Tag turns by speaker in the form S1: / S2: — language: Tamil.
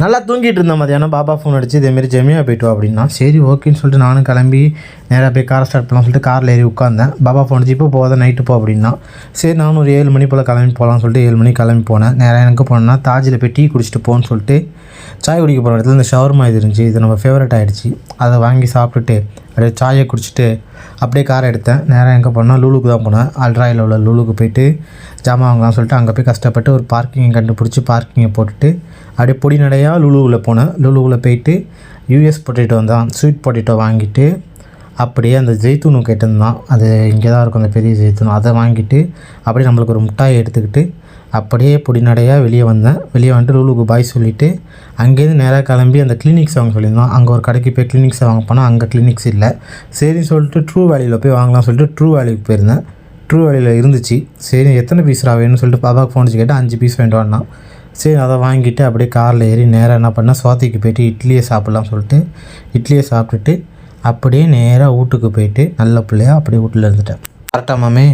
S1: நல்லா தூங்கிட்டு இருந்தேன். மதியானம் பாபா ஃபோன் அடிச்சு இதேமாரி ஜெமியா போய்ட்டு வா அப்படின்னா, சரி ஓகேன்னு சொல்லிட்டு நானும் கிளம்பி நேராக போய் காரை ஸ்டார்ட் பண்ணலாம்னு சொல்லிட்டு காரில் ஏறி உட்காந்தேன். பாபா ஃபோன் அடிச்சு இப்போ போகாத நைட்டு போ அப்படின்னா, சரி நானும் ஒரு 7 மணி போல் கிளம்பி போகலான்னு சொல்லிட்டு 7 மணிக்கு கிளம்பி போனேன். நேராக எனக்கு போனேன்னா தாஜில் போய் டீ குடிச்சிட்டு போன்னு சொல்லிட்டு சாய் குடிக்க போகிற இடத்துல இந்த ஷவர்மா இது இருந்துச்சு. இது நம்ம ஃபேவரட் ஆகிடுச்சு. அதை வாங்கி சாப்பிட்டுட்டு அப்படியே சாயை குடிச்சிட்டு அப்படியே காரை எடுத்தேன். நேராக எங்கே போனால் லூலுக்கு தான் போனேன். அல்ட்ராயில் உள்ள லூலுக்கு போய்ட்டு ஜாமான் வாங்கலாம்னு சொல்லிட்டு அங்கே போய் கஷ்டப்பட்டு ஒரு பார்க்கிங்கை கண்டுபிடிச்சி பார்க்கிங்கை போட்டுட்டு அப்படியே பொடி நடையாக லூலுக்குள்ளே போனேன். லூலுக்குள்ளே போயிட்டு யூஎஸ் பொட்டேட்டோ தான் ஸ்வீட் பொட்டேட்டோ வாங்கிட்டு அப்படியே அந்த ஜெய்த்தூன் கேட்டிருந்தான். அது இங்கே தான் இருக்கும் அந்த பெரிய ஜெய்த்தூன். அதை வாங்கிட்டு அப்படியே நம்மளுக்கு ஒரு முட்டாயை எடுத்துக்கிட்டு அப்படியே பொடி நடையாக வெளியே வந்தேன். வெளியே வந்துட்டு லூலுக்கு பாய் சொல்லிவிட்டு அங்கேருந்து நேராக கிளம்பி அந்த கிளினிக்ஸ் வாங்க சொல்லியிருந்தோம். அங்கே ஒரு கடைக்கு போய் கிளினிக்ஸை வாங்க போனால் அங்கே கிளினிக்ஸ் இல்லை. சரின்னு சொல்லிட்டு ட்ரூ வேலியில் போய் வாங்கலாம்னு சொல்லிட்டு ட்ரூ வேலிக்கு போயிருந்தேன். ட்ரூ வேலியில் இருந்துச்சு. சரி எத்தனை பீஸ்ரா வேணும்னு சொல்லிட்டு பாப்பாவுக்கு ஃபோன் வச்சு கேட்டால் 5 பீஸ் வேண்டாம்னா, சரி அதை வாங்கிட்டு அப்படியே காரில் ஏறி நேராக என்ன பண்ணால் சோத்தைக்கு போய்ட்டு இட்லியை சாப்பிட்லாம்னு சொல்லிட்டு இட்லியை சாப்பிட்டுட்டு அப்படியே நேராக வீட்டுக்கு போயிட்டு நல்ல பிள்ளையா அப்படியே வீட்டில் இருந்துட்டேன். கரெக்டாக மாமே?